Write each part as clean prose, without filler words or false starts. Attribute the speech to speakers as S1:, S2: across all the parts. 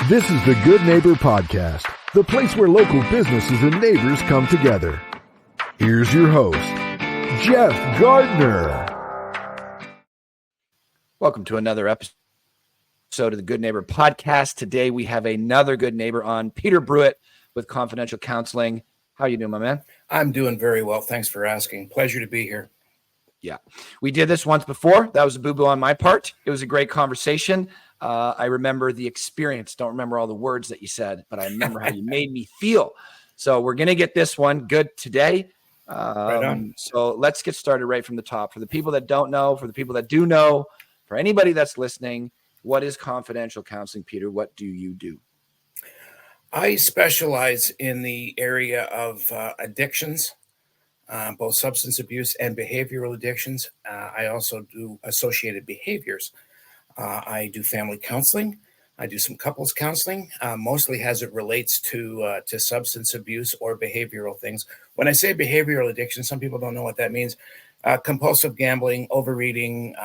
S1: This is the Good Neighbor Podcast, the place where local businesses and neighbors come together. Here's your host, Jeff Gardner.
S2: Welcome to another episode of the Good Neighbor Podcast. Today we have another good neighbor on, Peter Brewitt with Confidential Counselling. How are you doing, my man?
S3: I'm doing very well. Thanks for asking. Pleasure to be here.
S2: Yeah, we did this once before. That was a boo-boo on my part. It was a great conversation. I remember the experience. Don't remember all the words that you said, but I remember how you made me feel. So we're going to get this one good today.
S3: Right on.
S2: So let's get started right from the top. For the people that don't know, for the people that do know, for anybody that's listening, what is confidential counseling, Peter? What do you do?
S3: I specialize in the area of addictions, both substance abuse and behavioral addictions. I also do associated behaviors. I do family counseling. I do some couples counseling, mostly as it relates to substance abuse or behavioral things. When I say behavioral addiction, some people don't know what that means. Compulsive gambling, overeating,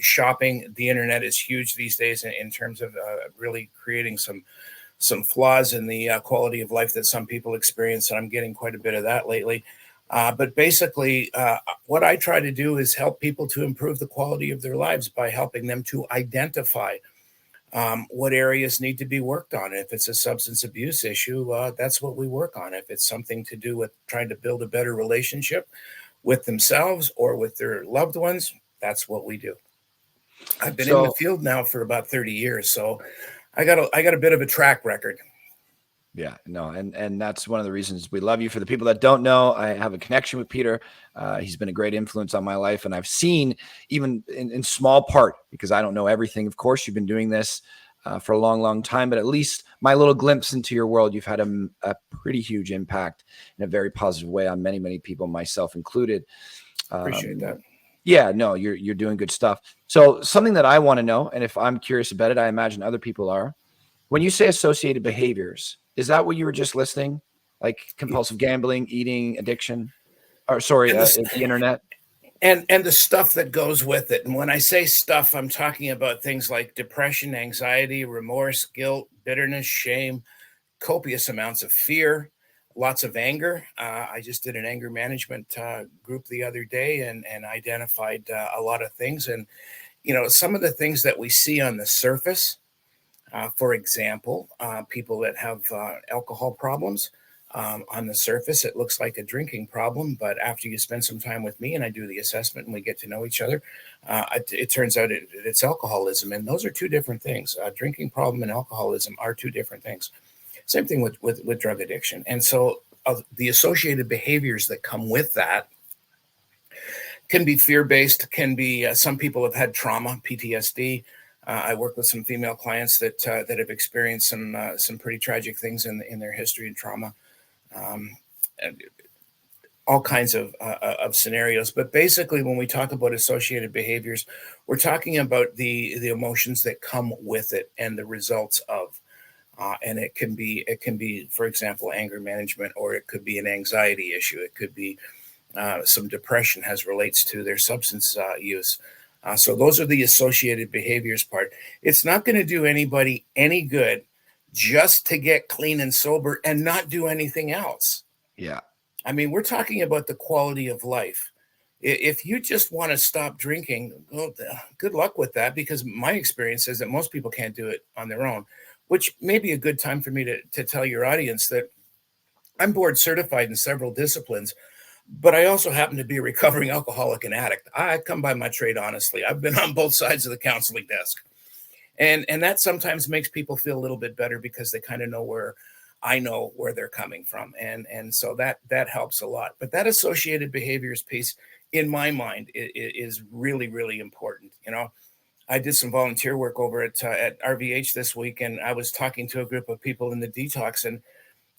S3: shopping. The internet is huge these days in terms of really creating some flaws in the quality of life that some people experience. And I'm getting quite a bit of that lately. But basically, what I try to do is help people to improve the quality of their lives by helping them to identify what areas need to be worked on. If it's a substance abuse issue, that's what we work on. If it's something to do with trying to build a better relationship with themselves or with their loved ones, that's what we do. I've been in the field now for about 30 years, so I got a bit of a track record.
S2: Yeah, no, and that's one of the reasons we love you. For the people that don't know, I have a connection with Peter. He's been a great influence on my life, and I've seen, even in small part, because I don't know everything. Of course, you've been doing this for a long, long time, but at least my little glimpse into your world, you've had a pretty huge impact in a very positive way on many, many people, myself included.
S3: Appreciate that.
S2: Yeah, no, you're doing good stuff. So something that I want to know, and if I'm curious about it, I imagine other people are. When you say associated behaviors, is that what you were just listing? Like compulsive gambling, eating, addiction, or the internet?
S3: And the stuff that goes with it. And when I say stuff, I'm talking about things like depression, anxiety, remorse, guilt, bitterness, shame, copious amounts of fear, lots of anger. I just did an anger management group the other day and identified a lot of things. And, some of the things that we see on the surface, for example, people that have alcohol problems, on the surface, it looks like a drinking problem. But after you spend some time with me and I do the assessment and we get to know each other, it turns out it's alcoholism. And those are two different things. Drinking problem and alcoholism are two different things. Same thing with drug addiction. And so the associated behaviors that come with that can be fear-based, can be some people have had trauma, PTSD. I work with some female clients that have experienced some pretty tragic things in their history and trauma, and all kinds of scenarios. But basically, when we talk about associated behaviors, we're talking about the emotions that come with it and the results of. And it can be, for example, anger management, or it could be an anxiety issue. It could be some depression as relates to their substance use. So those are the associated behaviors part. It's not going to do anybody any good just to get clean and sober and not do anything else.
S2: Yeah.
S3: I mean, we're talking about the quality of life. If you just want to stop drinking, well, good luck with that, because my experience is that most people can't do it on their own, which may be a good time for me to tell your audience that I'm board certified in several disciplines, but I also happen to be a recovering alcoholic and addict. I come by my trade honestly. I've been on both sides of the counseling desk. And that sometimes makes people feel a little bit better because they kind of know where they're coming from. And so that helps a lot. But that associated behaviors piece, in my mind, is really, really important. I did some volunteer work over at RVH this week, and I was talking to a group of people in the detox, and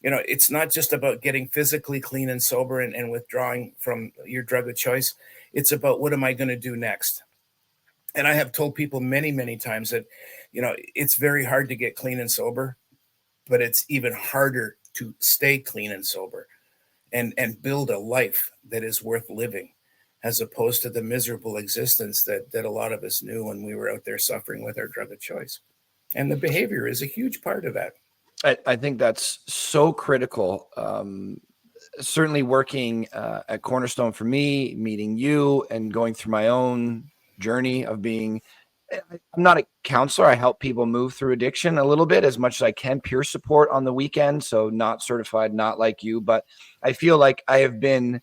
S3: it's not just about getting physically clean and sober and withdrawing from your drug of choice. It's about, what am I going to do next? And I have told people many, many times that, it's very hard to get clean and sober, but it's even harder to stay clean and sober and build a life that is worth living, as opposed to the miserable existence that a lot of us knew when we were out there suffering with our drug of choice. And the behavior is a huge part of that.
S2: I think that's so critical. Certainly working at Cornerstone for me, meeting you and going through my own journey of being, I'm not a counselor. I help people move through addiction a little bit as much as I can, peer support on the weekend. So not certified, not like you, but I feel like I have been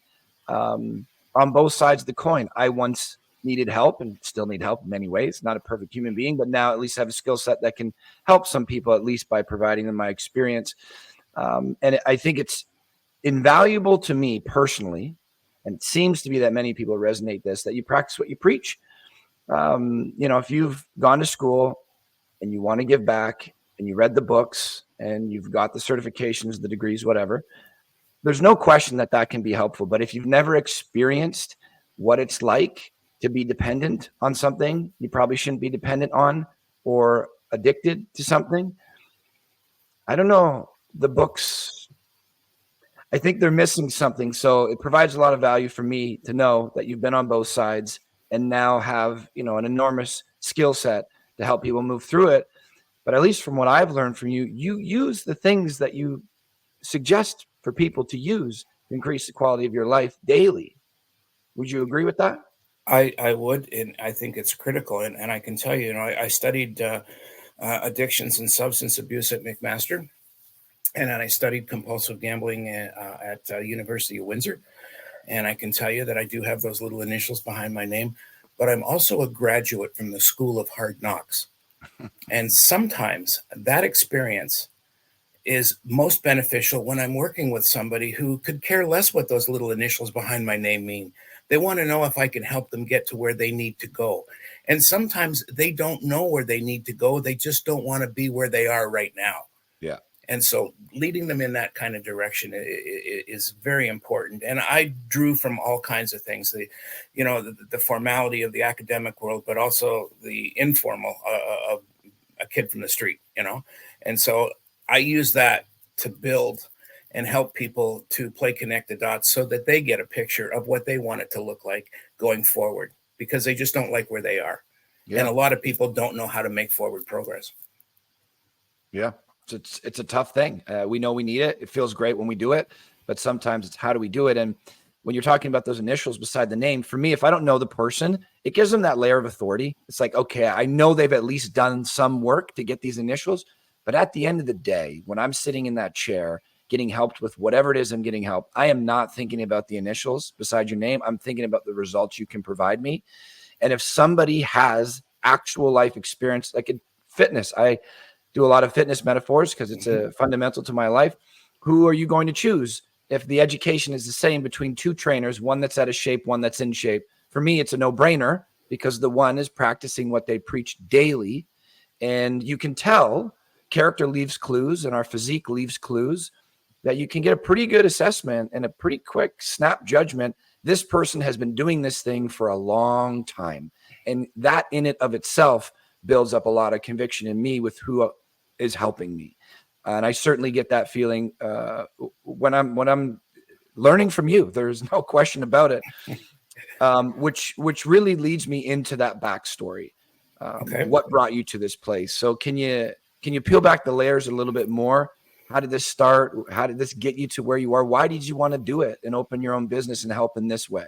S2: on both sides of the coin. I once needed help and still need help in many ways, not a perfect human being, but now at least have a skill set that can help some people, at least by providing them my experience. And I think it's invaluable to me personally, and it seems to be that many people resonate this, that you practice what you preach. If you've gone to school and you want to give back and you read the books and you've got the certifications, the degrees, whatever, there's no question that that can be helpful. But if you've never experienced what it's like to be dependent on something you probably shouldn't be dependent on, or addicted to something, I don't know. The books, I think they're missing something. So it provides a lot of value for me to know that you've been on both sides and now have, an enormous skill set to help people move through it. But at least from what I've learned from you, you use the things that you suggest for people to use to increase the quality of your life daily. Would you agree with that?
S3: I would, and I think it's critical. And I can tell you, I studied addictions and substance abuse at McMaster, and then I studied compulsive gambling at University of Windsor. And I can tell you that I do have those little initials behind my name, but I'm also a graduate from the School of Hard Knocks. And sometimes that experience is most beneficial when I'm working with somebody who could care less what those little initials behind my name mean. They want to know if I can help them get to where they need to go. And sometimes they don't know where they need to go. They just don't want to be where they are right now.
S2: Yeah.
S3: And so leading them in that kind of direction is very important. And I drew from all kinds of things, the formality of the academic world, but also the informal of a kid from the street, And so I use that to build and help people to play connect the dots so that they get a picture of what they want it to look like going forward, because they just don't like where they are. Yeah. And a lot of people don't know how to make forward progress.
S2: Yeah. It's a tough thing. We know we need it. It feels great when we do it, but sometimes it's how do we do it? And when you're talking about those initials beside the name, for me, if I don't know the person, it gives them that layer of authority. It's like, okay, I know they've at least done some work to get these initials. But at the end of the day, when I'm sitting in that chair, getting helped with whatever it is I'm getting help, I am not thinking about the initials beside your name. I'm thinking about the results you can provide me. And if somebody has actual life experience, like in fitness, I do a lot of fitness metaphors because it's a fundamental to my life. Who are you going to choose if the education is the same between two trainers, one that's out of shape, one that's in shape? For me, it's a no-brainer because the one is practicing what they preach daily. And you can tell character leaves clues and our physique leaves clues that you can get a pretty good assessment and a pretty quick snap judgment. This person has been doing this thing for a long time. And that in it of itself builds up a lot of conviction in me with who is helping me. And I certainly get that feeling when I'm learning from you. There's no question about it. Which really leads me into that backstory. Okay. What brought you to this place? So can you peel back the layers a little bit more? How did this start? How did this get you to where you are? Why did you want to do it and open your own business and help in this way?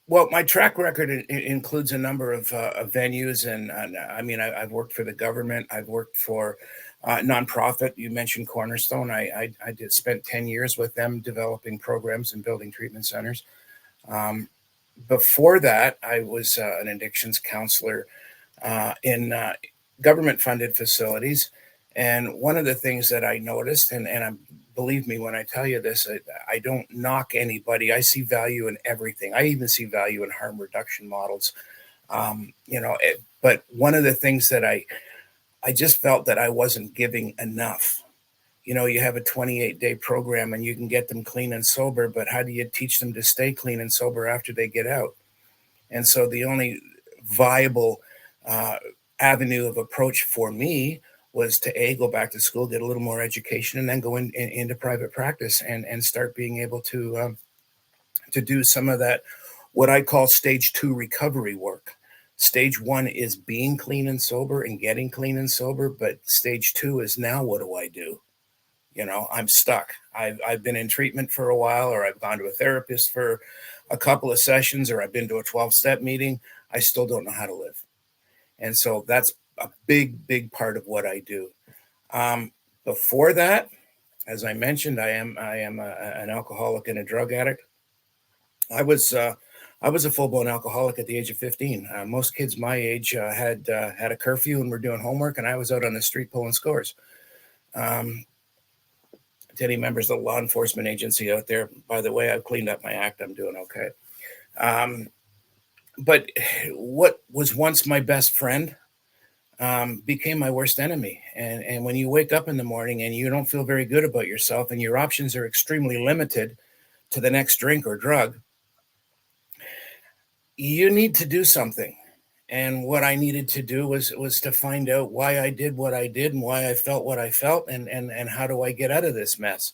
S3: Well, my track record includes a number of venues. And I mean, I've worked for the government. I've worked for nonprofit. You mentioned Cornerstone. I spent 10 years with them developing programs and building treatment centers. Before that, I was an addictions counselor in government-funded facilities. And one of the things that I noticed, and believe me when I tell you this, I don't knock anybody. I see value in everything. I even see value in harm reduction models. But one of the things that I just felt that I wasn't giving enough. You have a 28-day program and you can get them clean and sober, but how do you teach them to stay clean and sober after they get out? And so the only viable avenue of approach for me was to go back to school, get a little more education, and then go into private practice and start being able to do some of that, what I call stage 2 recovery work. Stage 1 is being clean and sober and getting clean and sober. But stage 2 is, now what do I do? I'm stuck. I've been in treatment for a while, or I've gone to a therapist for a couple of sessions, or I've been to a 12-step meeting. I still don't know how to live. And so that's a big, big part of what I do. Before that, as I mentioned, I am an alcoholic and a drug addict. I was a full-blown alcoholic at the age of 15. Most kids my age had a curfew and were doing homework, and I was out on the street pulling scores. To any members of the law enforcement agency out there, by the way, I've cleaned up my act. I'm doing okay. But what was once my best friend became my worst enemy. And when you wake up in the morning and you don't feel very good about yourself, and your options are extremely limited to the next drink or drug, you need to do something. And what I needed to do was to find out why I did what I did and why I felt what I felt, and how do I get out of this mess.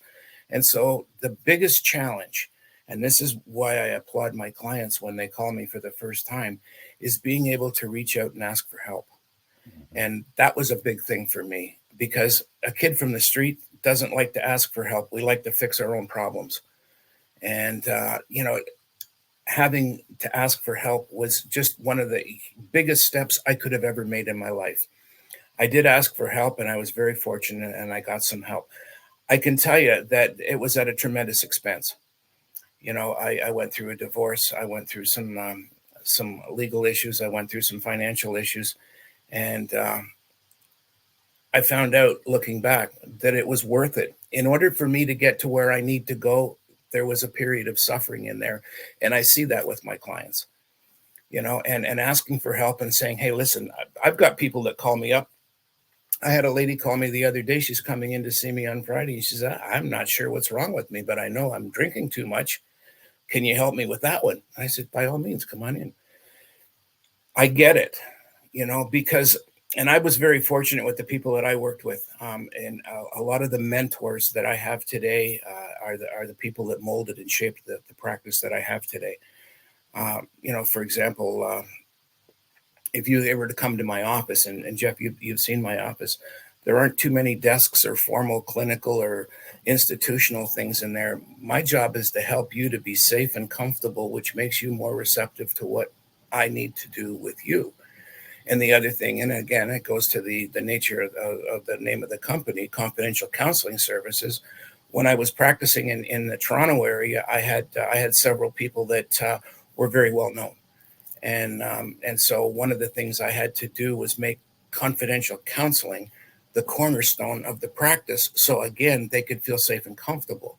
S3: And so the biggest challenge, and this is why I applaud my clients when they call me for the first time, is being able to reach out and ask for help. And that was a big thing for me, because a kid from the street doesn't like to ask for help. We like to fix our own problems. And, having to ask for help was just one of the biggest steps I could have ever made in my life. I did ask for help, and I was very fortunate, and I got some help. I can tell you that it was at a tremendous expense. I went through a divorce. I went through some legal issues. I went through some financial issues. And I found out, looking back, that it was worth it. In order for me to get to where I need to go, there was a period of suffering in there. And I see that with my clients, and asking for help and saying, hey, listen, I've got people that call me up. I had a lady call me the other day. She's coming in to see me on Friday. She says, I'm not sure what's wrong with me, but I know I'm drinking too much. Can you help me with that one? I said, by all means, come on in. I get it, because, and I was very fortunate with the people that I worked with. And a lot of the mentors that I have today are the people that molded and shaped the practice that I have today. For example, if you were to come to my office, and Jeff, you've seen my office, there aren't too many desks or formal clinical or institutional things in there. My job is to help you to be safe and comfortable, which makes you more receptive to what I need to do with you. And the other thing, and again, it goes to the nature of the name of the company, Confidential Counseling Services. When I was practicing in the Toronto area, I had several people that were very well known. And so one of the things I had to do was make confidential counseling the cornerstone of the practice. So again, they could feel safe and comfortable.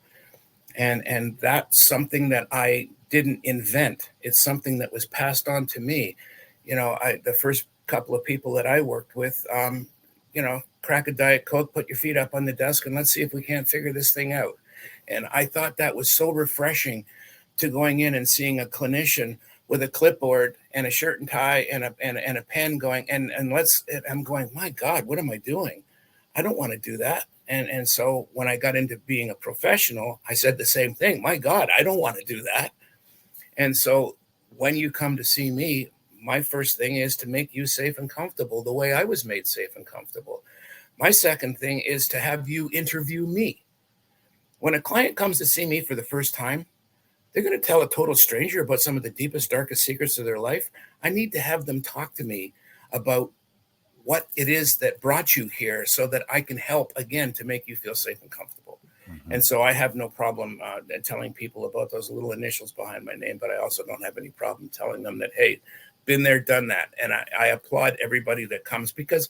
S3: And that's something that I didn't invent. It's something that was passed on to me. The first couple of people that I worked with, crack a Diet Coke, put your feet up on the desk, and let's see if we can't figure this thing out. And I thought that was so refreshing, to going in and seeing a clinician with a clipboard and a shirt and tie and a pen going, and I'm going, my God, what am I doing? I don't want to do that. And so when I got into being a professional, I said the same thing. My God, I don't want to do that. And so when you come to see me, my first thing is to make you safe and comfortable the way I was made safe and comfortable. My second thing is to have you interview me. When a client comes to see me for the first time, they're going to tell a total stranger about some of the deepest, darkest secrets of their life. I need to have them talk to me about what it is that brought you here, so that I can help, again, to make you feel safe and comfortable. Mm-hmm. And so I have no problem telling people about those little initials behind my name, but I also don't have any problem telling them that, hey, been there, done that. And I applaud everybody that comes, because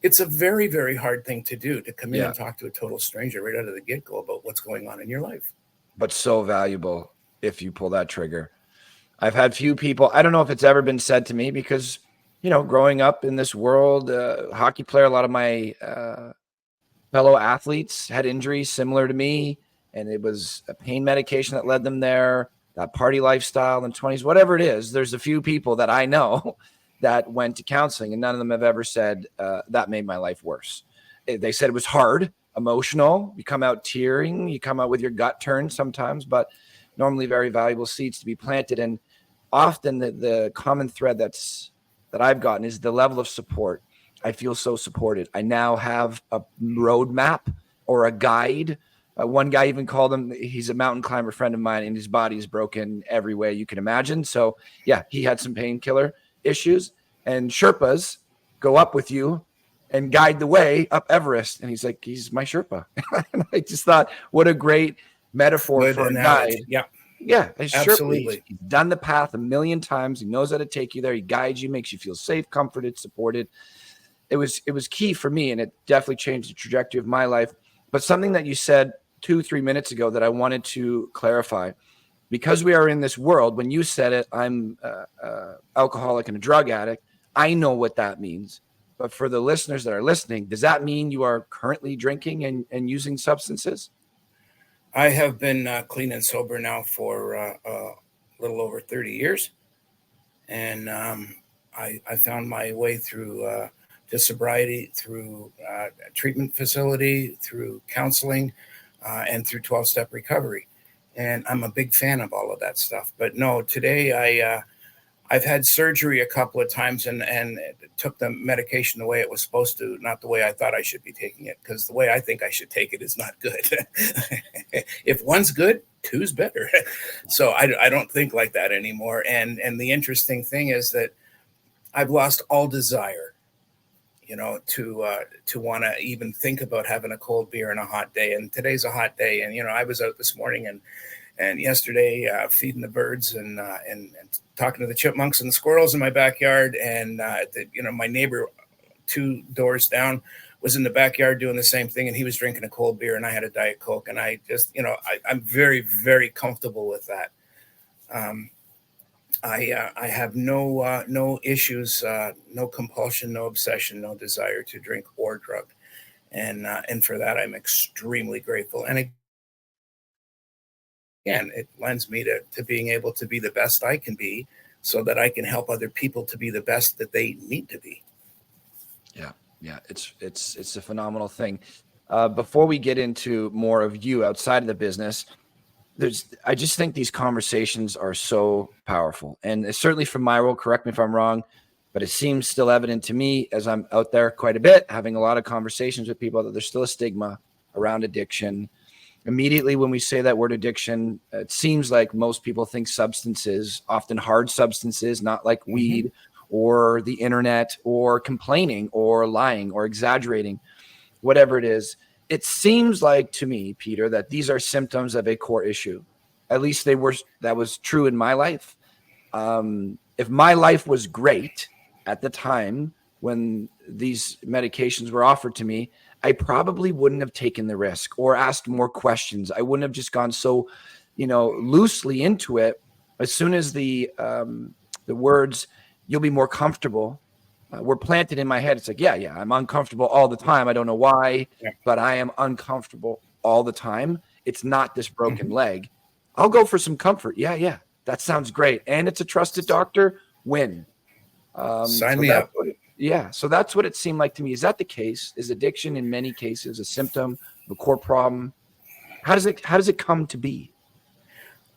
S3: it's a very, very hard thing to do, to come in and talk to a total stranger right out of the get-go about what's going on in your life.
S2: But so valuable if you pull that trigger. I've had few people, I don't know if it's ever been said to me, because, growing up in this world, hockey player, a lot of my fellow athletes had injuries similar to me, and it was a pain medication that led them there, that party lifestyle in the 20s, whatever it is. There's a few people that I know that went to counseling, and none of them have ever said that made my life worse. They said it was hard, emotional. You come out tearing, you come out with your gut turned sometimes, but normally very valuable seeds to be planted. And often the common thread that's that I've gotten is the level of support. I feel so supported. I now have a roadmap or a guide. One guy even called him, he's a mountain climber friend of mine, and his body is broken every way you can imagine. So yeah, he had some painkiller issues, and Sherpas go up with you and guide the way up Everest. And he's like, he's my Sherpa. And I just thought, what a great metaphor for a guide.
S3: Yeah.
S2: Yeah,
S3: Absolutely.
S2: He's done the path a million times. He knows how to take you there. He guides you, makes you feel safe, comforted, supported. It was key for me, and it definitely changed the trajectory of my life. But something that you said 2-3 minutes ago that I wanted to clarify, because we are in this world, when you said it, I'm alcoholic and a drug addict, I know what that means. But for the listeners that are listening, does that mean you are currently drinking and using substances?
S3: I have been clean and sober now for a little over 30 years. And I found my way through to sobriety, through a treatment facility, through counseling, and through 12-step recovery. And I'm a big fan of all of that stuff. But no, today I've had surgery a couple of times and took the medication the way it was supposed to, not the way I thought I should be taking it, because the way I think I should take it is not good. If one's good, two's better. So I don't think like that anymore. And the interesting thing is that I've lost all desire, to want to even think about having a cold beer on a hot day. And today's a hot day. And, I was out this morning and yesterday feeding the birds and talking to the chipmunks and the squirrels in my backyard. And, my neighbor 2 doors down was in the backyard doing the same thing. And he was drinking a cold beer and I had a Diet Coke. And I just, I'm very, very comfortable with that. I have no issues, no compulsion, no obsession, no desire to drink or drug. And for that, I'm extremely grateful. And again, it lends me to being able to be the best I can be so that I can help other people to be the best that they need to be.
S2: Yeah. It's a phenomenal thing. Before we get into more of you outside of the business, I just think these conversations are so powerful. And certainly from my role, correct me if I'm wrong, but it seems still evident to me as I'm out there quite a bit, having a lot of conversations with people, that there's still a stigma around addiction. Immediately when we say that word addiction, it seems like most people think substances, often hard substances, not like weed or the internet or complaining or lying or exaggerating, whatever it is. It seems like to me, Peter, that these are symptoms of a core issue. At least that was true in my life. If my life was great at the time when these medications were offered to me, I probably wouldn't have taken the risk or asked more questions. I wouldn't have just gone so, loosely into it. As soon as the words, "you'll be more comfortable," were planted in my head, it's like, yeah, I'm uncomfortable all the time. I don't know why, but I am uncomfortable all the time. It's not this broken leg. I'll go for some comfort. Yeah. That sounds great. And it's a trusted doctor. Win.
S3: Sign me up.
S2: So that's what it seemed like to me. Is that the case? Is addiction in many cases a symptom of a core problem? How does it come to be?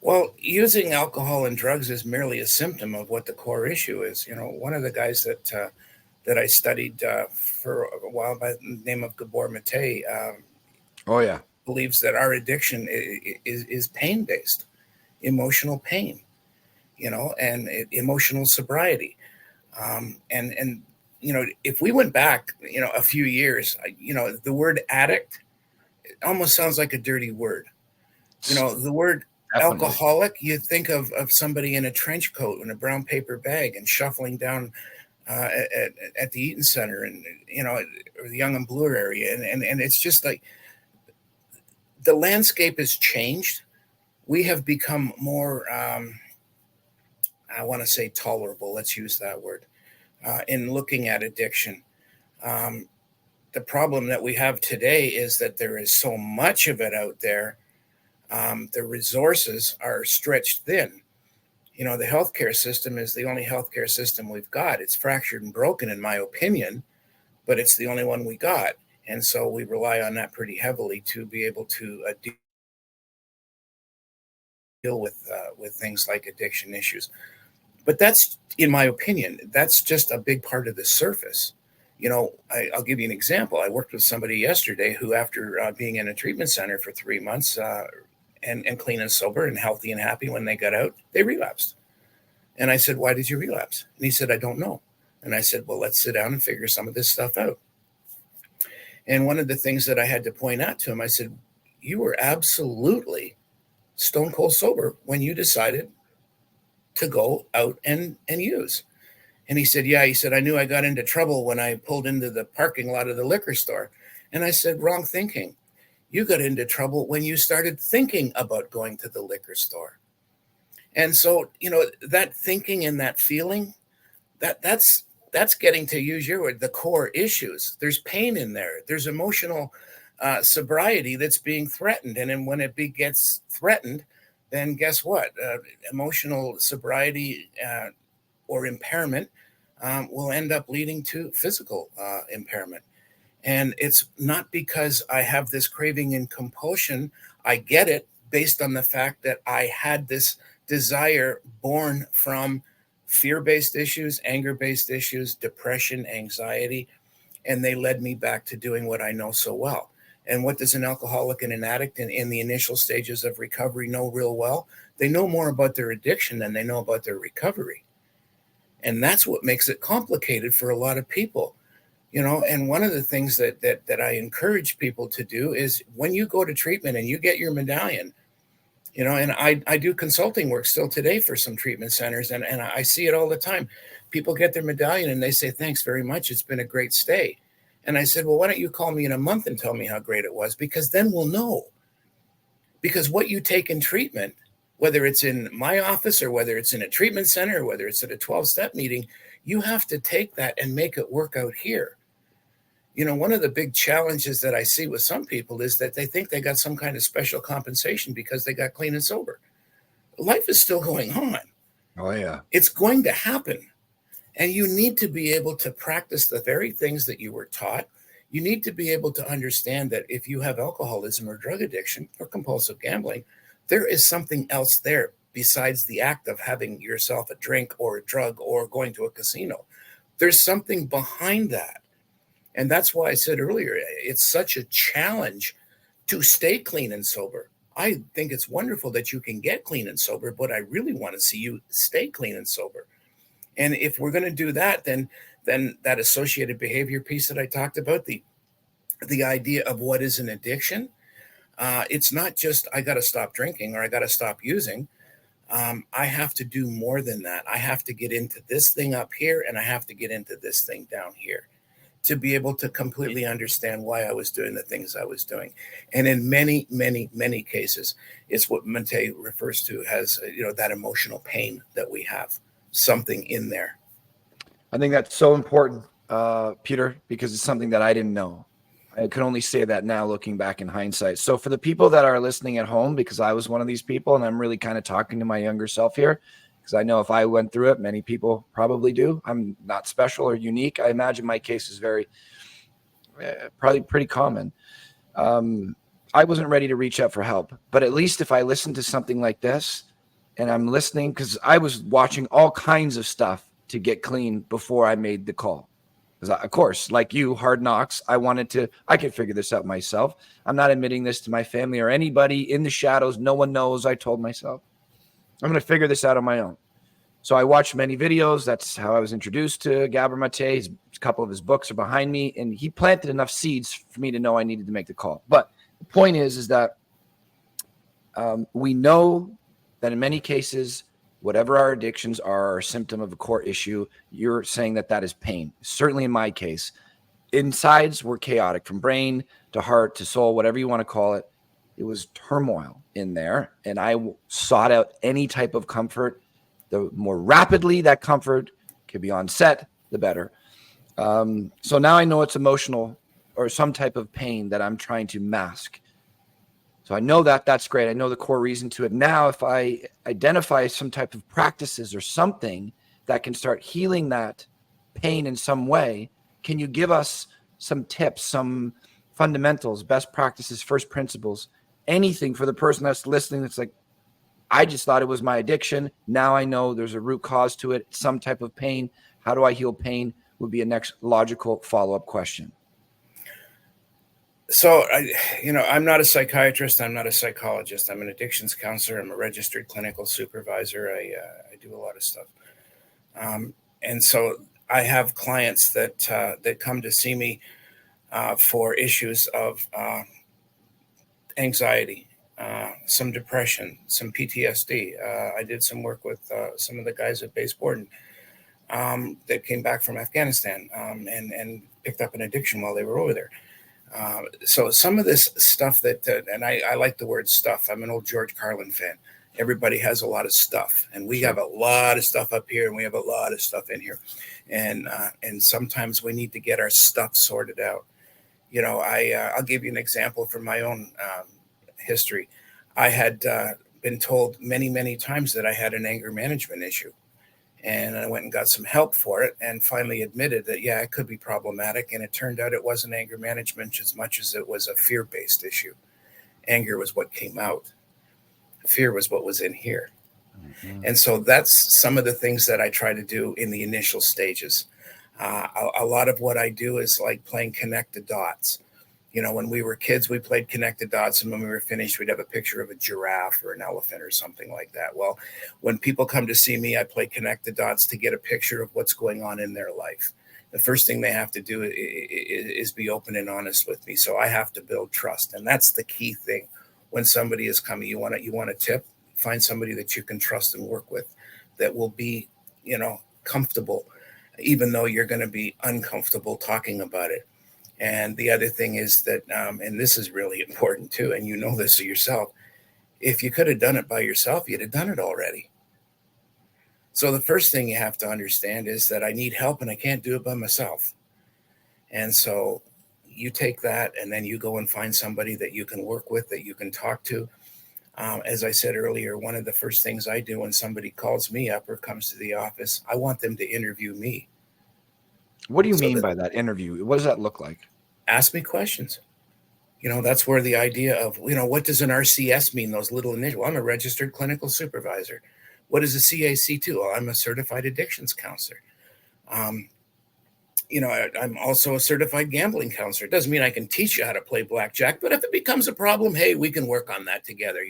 S3: Well, using alcohol and drugs is merely a symptom of what the core issue is. One of the guys that I studied for a while by the name of Gabor Mate believes that our addiction is pain-based, emotional pain, and emotional sobriety. And if we went back, a few years, the word addict, it almost sounds like a dirty word. The word
S2: Definitely.
S3: Alcoholic, you think of somebody in a trench coat and a brown paper bag and shuffling down at the Eaton Center and, or the Young and Bloor area. And it's just like the landscape has changed. We have become more, I want to say tolerable. Let's use that word in looking at addiction. The problem that we have today is that there is so much of it out there. The resources are stretched thin. The healthcare system is the only healthcare system we've got. It's fractured and broken, in my opinion, but it's the only one we got. And so we rely on that pretty heavily to be able to deal with things like addiction issues. But that's, in my opinion, that's just a big part of the surface. I'll give you an example. I worked with somebody yesterday who, after being in a treatment center for 3 months and clean and sober and healthy and happy, when they got out, they relapsed. And I said, "Why did you relapse?" And he said, "I don't know." And I said, "Well, let's sit down and figure some of this stuff out." And one of the things that I had to point out to him, I said, "You were absolutely stone cold sober when you decided to go out and use." And he said, "Yeah." He said, "I knew I got into trouble when I pulled into the parking lot of the liquor store." And I said, "Wrong thinking. You got into trouble when you started thinking about going to the liquor store." And so, that thinking and that feeling, that's getting, to use your word, the core issues. There's pain in there. There's emotional sobriety that's being threatened. And then when it gets threatened, then guess what? Emotional sobriety or impairment will end up leading to physical impairment. And it's not because I have this craving and compulsion. I get it based on the fact that I had this desire born from fear-based issues, anger-based issues, depression, anxiety, and they led me back to doing what I know so well. And what does an alcoholic and an addict in the initial stages of recovery know real well? They know more about their addiction than they know about their recovery. And that's what makes it complicated for a lot of people. And one of the things that I encourage people to do is, when you go to treatment and you get your medallion, and I do consulting work still today for some treatment centers, and I see it all the time. People get their medallion and they say, "Thanks very much. It's been a great stay." And I said, "Well, why don't you call me in a month and tell me how great it was? Because then we'll know." Because what you take in treatment, whether it's in my office or whether it's in a treatment center or whether it's at a 12-step meeting, you have to take that and make it work out here. One of the big challenges that I see with some people is that they think they got some kind of special compensation because they got clean and sober. Life is still going on.
S2: Oh, yeah.
S3: It's going to happen. And you need to be able to practice the very things that you were taught. You need to be able to understand that if you have alcoholism or drug addiction or compulsive gambling, there is something else there besides the act of having yourself a drink or a drug or going to a casino. There's something behind that. And that's why I said earlier, it's such a challenge to stay clean and sober. I think it's wonderful that you can get clean and sober, but I really want to see you stay clean and sober. And if we're going to do that, then that associated behavior piece that I talked about, the idea of what is an addiction, it's not just I got to stop drinking or I got to stop using. I have to do more than that. I have to get into this thing up here and I have to get into this thing down here to be able to completely understand why I was doing the things I was doing. And in many, many, many cases, it's what Mente refers to as, that emotional pain that we have, something in there.
S2: I think that's so important, Peter, because it's something that I didn't know. I could only say that now looking back in hindsight. So for the people that are listening at home, because I was one of these people, and I'm really kind of talking to my younger self here, because I know if I went through it, many people probably do. I'm not special or unique. I imagine my case is probably pretty common. I wasn't ready to reach out for help, but at least if I listened to something like this, and I'm listening, because I was watching all kinds of stuff to get clean before I made the call. Because of course, like you, Hard Knocks, I could figure this out myself. I'm not admitting this to my family or anybody in the shadows. No one knows. I told myself, I'm going to figure this out on my own. So I watched many videos. That's how I was introduced to Gabor Mate. A couple of his books are behind me, and he planted enough seeds for me to know I needed to make the call. But the point is that we know that in many cases, whatever our addictions are a symptom of a core issue, you're saying that is pain. Certainly in my case, insides were chaotic, from brain to heart to soul, whatever you want to call it. It was turmoil in there, and I sought out any type of comfort. The more rapidly that comfort could be onset, the better. So now I know it's emotional or some type of pain that I'm trying to mask. So I know that's great. I know the core reason to it. Now, if I identify some type of practices or something that can start healing that pain in some way, can you give us some tips, some fundamentals, best practices, first principles, anything for the person that's listening that's like, I just thought it was my addiction. Now I know there's a root cause to it, some type of pain. How do I heal pain would be a next logical follow-up question.
S3: So, I'm not a psychiatrist. I'm not a psychologist. I'm an addictions counselor. I'm a registered clinical supervisor. I do a lot of stuff. And so I have clients that come to see me for issues of anxiety, some depression, some PTSD. I did some work with some of the guys at Base Borden that came back from Afghanistan and picked up an addiction while they were over there. So some of this stuff and I like the word stuff. I'm an old George Carlin fan. Everybody has a lot of stuff, and we have a lot of stuff up here, and we have a lot of stuff in here, and sometimes we need to get our stuff sorted out. I'll give you an example from my own history. I had been told many, many times that I had an anger management issue. And I went and got some help for it and finally admitted that, yeah, it could be problematic. And it turned out it wasn't anger management as much as it was a fear-based issue. Anger was what came out. Fear was what was in here. Mm-hmm. And so that's some of the things that I try to do in the initial stages. A lot of what I do is like playing connect the dots. When we were kids, we played connect the dots, and when we were finished, we'd have a picture of a giraffe or an elephant or something like that. Well, when people come to see me, I play connect the dots to get a picture of what's going on in their life. The first thing they have to do is be open and honest with me. So I have to build trust, and that's the key thing. When somebody is coming, you want a tip, find somebody that you can trust and work with that will be, comfortable, even though you're going to be uncomfortable talking about it. And the other thing is that, and this is really important too, and you know this yourself, if you could have done it by yourself, you'd have done it already. So the first thing you have to understand is that I need help and I can't do it by myself. And so you take that and then you go and find somebody that you can work with, that you can talk to. As I said earlier, one of the first things I do when somebody calls me up or comes to the office, I want them to interview me.
S2: What do you mean by that interview? What does that look like?
S3: Ask me questions. That's where the idea of, what does an RCS mean? Those little initials. Well, I'm a registered clinical supervisor. What is a CAC2? Well, I'm a certified addictions counselor. I'm also a certified gambling counselor. It doesn't mean I can teach you how to play blackjack, but if it becomes a problem, hey, we can work on that together,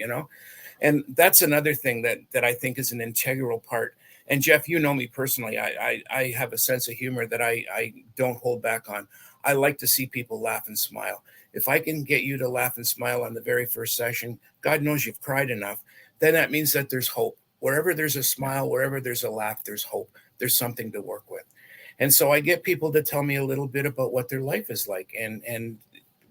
S3: And that's another thing that I think is an integral part. And Jeff, you know me personally. I have a sense of humor that I don't hold back on. I like to see people laugh and smile. If I can get you to laugh and smile on the very first session, God knows you've cried enough, then that means that there's hope. Wherever there's a smile, wherever there's a laugh, there's hope. There's something to work with. And so I get people to tell me a little bit about what their life is like. And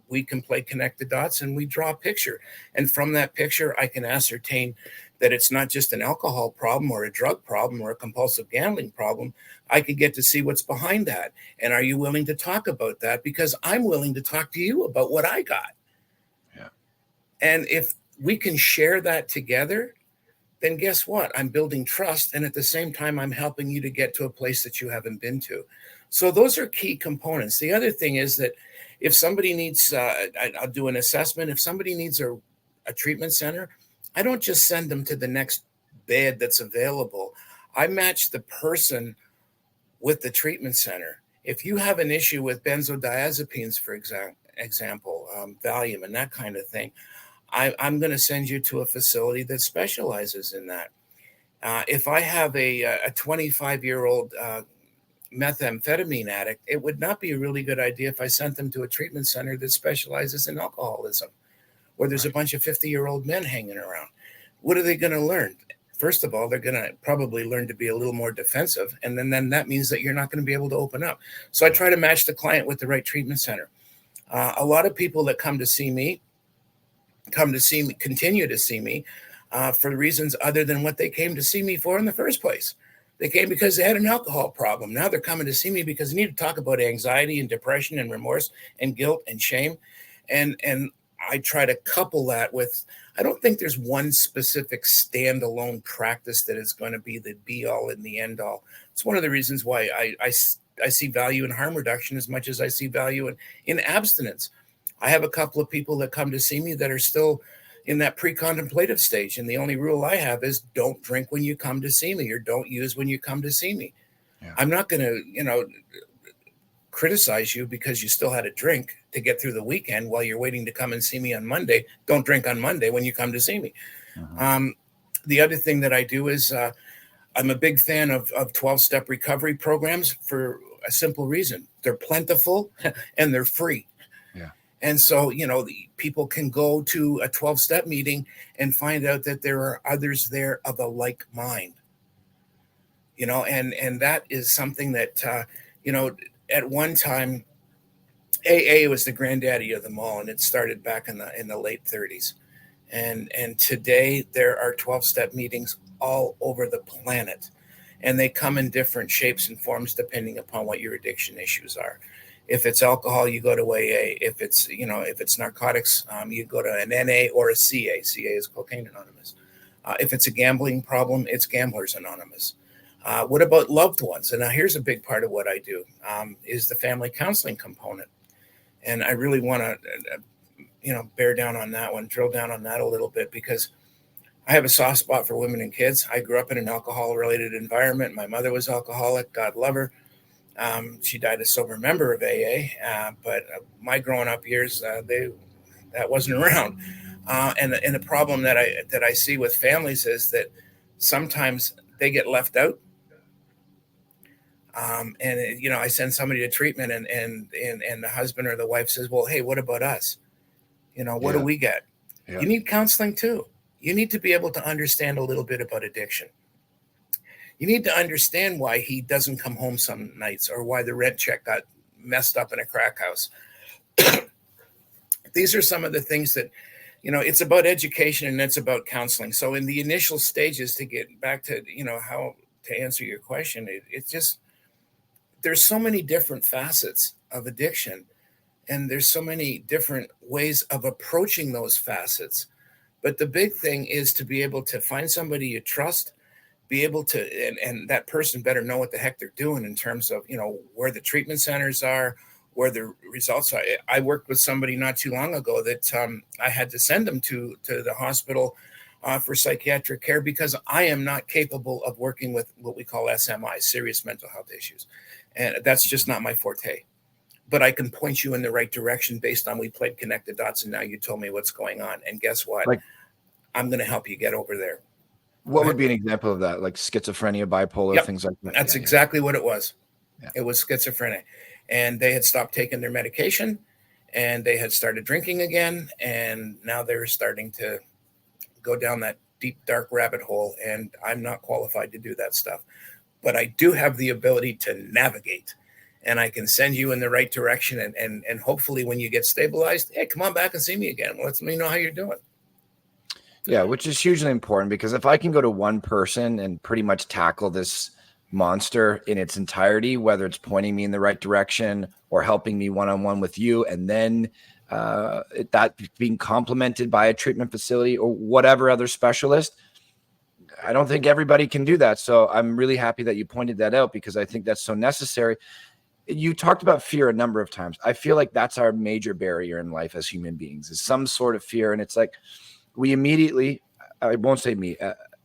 S3: we can play connect the dots and we draw a picture. And from that picture, I can ascertain that it's not just an alcohol problem or a drug problem or a compulsive gambling problem. I could get to see what's behind that. And are you willing to talk about that? Because I'm willing to talk to you about what I got.
S2: Yeah.
S3: And if we can share that together, then guess what? I'm building trust. And at the same time, I'm helping you to get to a place that you haven't been to. So those are key components. The other thing is that if somebody needs, I'll do an assessment. If somebody needs a treatment center, I don't just send them to the next bed that's available. I match the person with the treatment center. If you have an issue with benzodiazepines, for example, Valium and that kind of thing, I'm going to send you to a facility that specializes in that. If I have a 25-year-old methamphetamine addict, it would not be a really good idea if I sent them to a treatment center that specializes in alcoholism, where there's a bunch of 50-year-old men hanging around. What are they going to learn? First of all, they're going to probably learn to be a little more defensive. And then that means that you're not going to be able to open up. So I try to match the client with the right treatment center. A lot of people that come to see me, continue to see me for reasons other than what they came to see me for in the first place. They came because they had an alcohol problem. Now they're coming to see me because they need to talk about anxiety and depression and remorse and guilt and shame. And I try to couple that with, I don't think there's one specific standalone practice that is going to be the be all and the end all. It's one of the reasons why I see value in harm reduction as much as I see value in abstinence. I have a couple of people that come to see me that are still in that pre-contemplative stage. And the only rule I have is don't drink when you come to see me, or don't use when you come to see me. Yeah. I'm not going to, criticize you because you still had a drink to get through the weekend while you're waiting to come and see me on Monday. Don't drink on Monday when you come to see me. Uh-huh. The other thing that I do is I'm a big fan of 12-step recovery programs for a simple reason. They're plentiful and they're free.
S2: Yeah.
S3: And so, people can go to a 12-step meeting and find out that there are others there of a like mind. And that is something that, at one time, AA was the granddaddy of them all, and it started back in the late 30s. And today there are 12-step meetings all over the planet, and they come in different shapes and forms depending upon what your addiction issues are. If it's alcohol, you go to AA. If it's narcotics, you go to an NA or a CA. CA is Cocaine Anonymous. If it's a gambling problem, it's Gamblers Anonymous. What about loved ones? And now here's a big part of what I do is the family counseling component. And I really want to, bear down on that one, drill down on that a little bit, because I have a soft spot for women and kids. I grew up in an alcohol-related environment. My mother was alcoholic, God love her. She died a sober member of AA, but my growing up years, that wasn't around. And the problem that I see with families is that sometimes they get left out. I send somebody to treatment and the husband or the wife says, well, hey, what about us? What do we get? Yeah. You need counseling too. You need to be able to understand a little bit about addiction. You need to understand why he doesn't come home some nights, or why the rent check got messed up in a crack house. These are some of the things that, it's about education and it's about counseling. So in the initial stages, to get back to, how to answer your question, it's just, there's so many different facets of addiction, and there's so many different ways of approaching those facets. But the big thing is to be able to find somebody you trust, be able to, and that person better know what the heck they're doing in terms of, where the treatment centers are, where the results are. I worked with somebody not too long ago that I had to send them to the hospital for psychiatric care, because I am not capable of working with what we call SMI, serious mental health issues. And that's just not my forte. But I can point you in the right direction based on we played connect the dots, and now you told me what's going on. And guess what? I'm going to help you get over there.
S2: What would be an example of that? Like schizophrenia, bipolar, things like that?
S3: That's exactly what it was. Yeah. It was schizophrenia. And they had stopped taking their medication, and they had started drinking again. And now they're starting to go down that deep, dark rabbit hole. And I'm not qualified to do that stuff. But I do have the ability to navigate, and I can send you in the right direction. And hopefully when you get stabilized, hey, come on back and see me again. Let me know how you're doing.
S2: Yeah, which is hugely important, because if I can go to one person and pretty much tackle this monster in its entirety, whether it's pointing me in the right direction or helping me one-on-one with you, and then that being complemented by a treatment facility or whatever other specialist, I don't think everybody can do that. So I'm really happy that you pointed that out, because I think that's so necessary. You talked about fear a number of times. I feel like that's our major barrier in life as human beings, is some sort of fear. And it's like we immediately, I won't say me,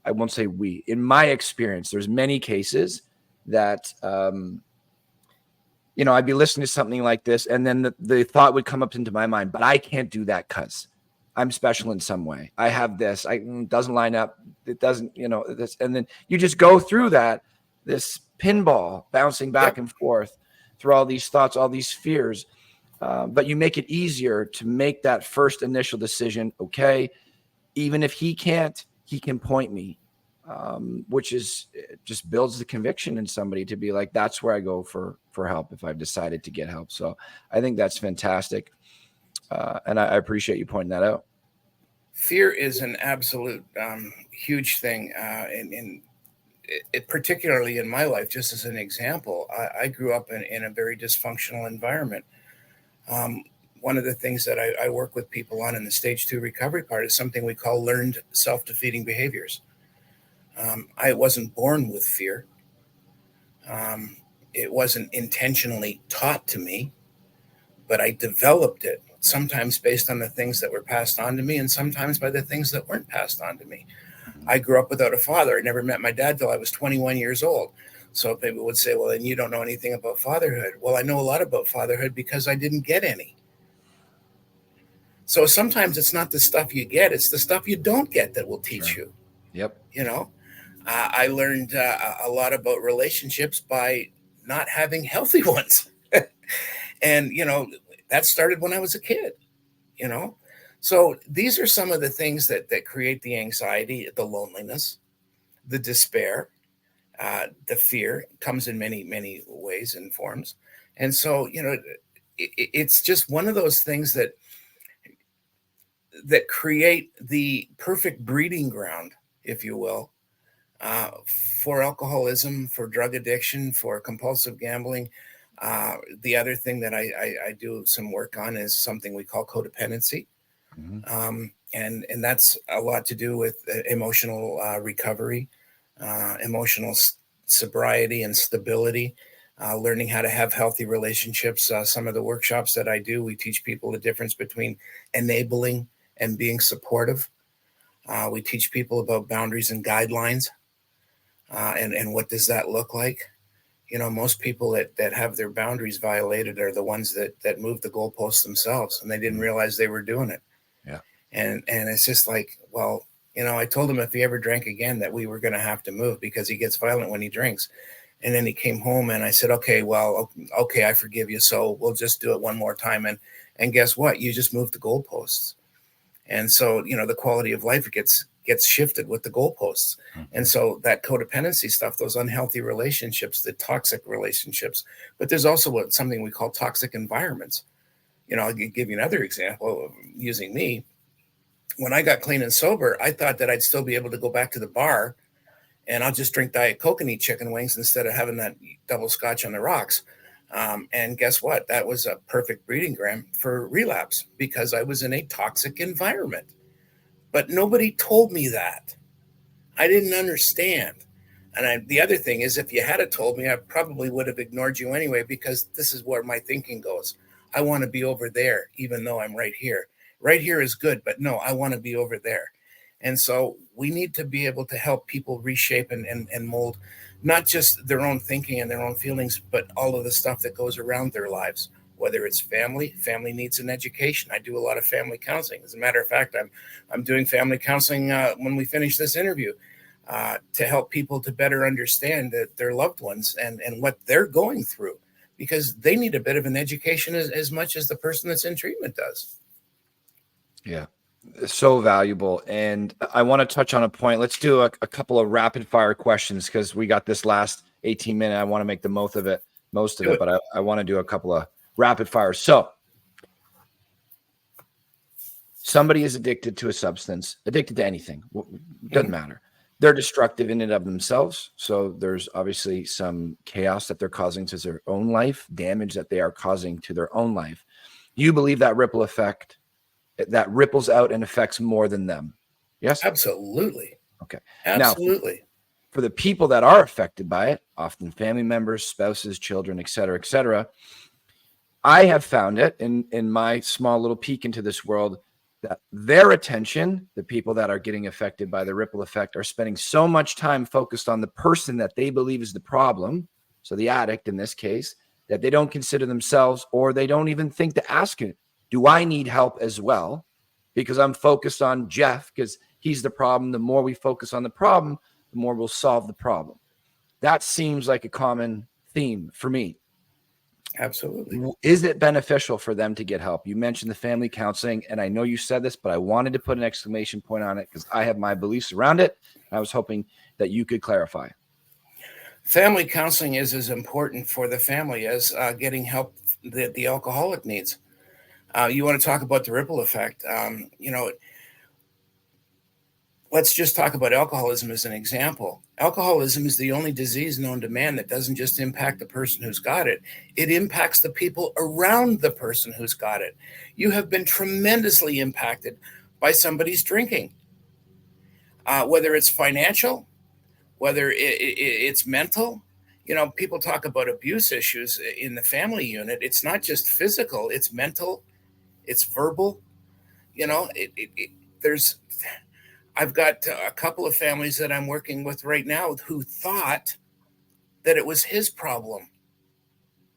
S2: I won't say we. In my experience, there's many cases that, I'd be listening to something like this, and then the thought would come up into my mind, but I can't do that because I'm special in some way. I have this. It doesn't line up. It doesn't, this. And then you just go through this pinball bouncing back and forth through all these thoughts, all these fears. But you make it easier to make that first initial decision. Okay, even if he can't, he can point me, which is just builds the conviction in somebody to be like, that's where I go for help if I've decided to get help. So I think that's fantastic. And I appreciate you pointing that out.
S3: Fear is an absolute huge thing. And it, particularly in my life, just as an example, I grew up in a very dysfunctional environment. One of the things that I work with people on in the stage 2 recovery part is something we call learned self-defeating behaviors. I wasn't born with fear. It wasn't intentionally taught to me, but I developed it sometimes based on the things that were passed on to me and sometimes by the things that weren't passed on to me. I grew up without a father. I never met my dad till I was 21 years old. So people would say, well, then you don't know anything about fatherhood. Well, I know a lot about fatherhood because I didn't get any. So sometimes it's not the stuff you get, it's the stuff you don't get that will teach you.
S2: Yep.
S3: You know, I learned a lot about relationships by not having healthy ones. And, you know, that started when I was a kid, you know. So these are some of the things that create the anxiety, the loneliness, the despair, the fear comes in many, many ways and forms. And so, you know, it's just one of those things that create the perfect breeding ground, if you will, for alcoholism, for drug addiction, for compulsive gambling. The other thing that I do some work on is something we call codependency. And that's a lot to do with emotional recovery, emotional sobriety and stability, learning how to have healthy relationships. Some of the workshops that I do, we teach people the difference between enabling and being supportive. We teach people about boundaries and guidelines, and what does that look like. You know, most people that have their boundaries violated are the ones that move the goalposts themselves, and they didn't realize they were doing it.
S2: Yeah.
S3: And it's just like, well, you know, I told him if he ever drank again that we were going to have to move because he gets violent when he drinks. And then he came home and I said, okay, I forgive you. So we'll just do it one more time. And guess what? You just moved the goalposts. And so, you know, the quality of life gets shifted with the goalposts. And so that codependency stuff, those unhealthy relationships, the toxic relationships, but there's also something we call toxic environments. You know, I'll give you another example of using me. When I got clean and sober, I thought that I'd still be able to go back to the bar and I'll just drink Diet Coke and eat chicken wings instead of having that double scotch on the rocks. And guess what? That was a perfect breeding ground for relapse because I was in a toxic environment. But nobody told me that. I didn't understand. And the other thing is, if you had told me, I probably would have ignored you anyway, because this is where my thinking goes. I want to be over there, even though I'm right here. Right here is good, but no, I want to be over there. And so we need to be able to help people reshape and mold not just their own thinking and their own feelings, but all of the stuff that goes around their lives, whether it's family needs an education. I do a lot of family counseling. As a matter of fact, I'm doing family counseling when we finish this interview to help people to better understand that their loved ones and what they're going through, because they need a bit of an education as much as the person that's in treatment does.
S2: Yeah. So valuable. And I want to touch on a point. Let's do a couple of rapid fire questions because we got this last 18 minutes. I want to make the most of it, but I want to do a couple of rapid fires. So somebody is addicted to a substance, addicted to anything. Doesn't matter. They're destructive in and of themselves. So there's obviously some chaos that they're causing to their own life, damage that they are causing to their own life. You believe that ripple effect that ripples out and affects more than them? Yes?
S3: Absolutely.
S2: Okay.
S3: Absolutely.
S2: Now, for the people that are affected by it, often family members, spouses, children, et cetera, I have found it in my small little peek into this world that their attention, the people that are getting affected by the ripple effect, are spending so much time focused on the person that they believe is the problem, so the addict in this case, that they don't consider themselves, or they don't even think to ask it, do I need help as well? Because I'm focused on Jeff because he's the problem. The more we focus on the problem, the more we'll solve the problem. That seems like a common theme for me.
S3: Absolutely.
S2: Is it beneficial for them to get help? You mentioned the family counseling, and I know you said this, but I wanted to put an exclamation point on it because I have my beliefs around it. I was hoping that you could clarify.
S3: Family counseling is as important for the family as getting help that the alcoholic needs. You want to talk about the ripple effect. Let's just talk about alcoholism as an example. Alcoholism is the only disease known to man that doesn't just impact the person who's got it. It impacts the people around the person who's got it. You have been tremendously impacted by somebody's drinking, whether it's financial, whether it's mental. You know, people talk about abuse issues in the family unit. It's not just physical, it's mental It's verbal. There's, I've got a couple of families that I'm working with right now who thought that it was his problem.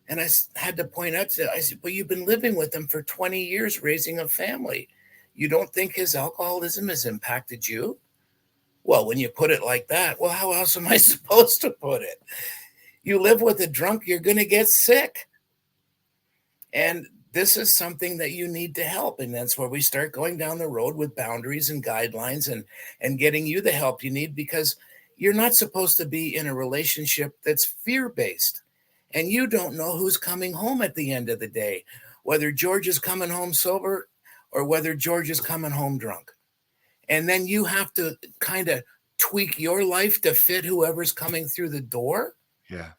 S3: And I had to point out I said, well, you've been living with him for 20 years, raising a family. You don't think his alcoholism has impacted you? Well, when you put it like that, well, how else am I supposed to put it? You live with a drunk, you're going to get sick. And this is something that you need to help. And that's where we start going down the road with boundaries and guidelines and getting you the help you need, because you're not supposed to be in a relationship that's fear-based. And you don't know who's coming home at the end of the day, whether George is coming home sober or whether George is coming home drunk. And then you have to kind of tweak your life to fit whoever's coming through the door.
S2: Yeah.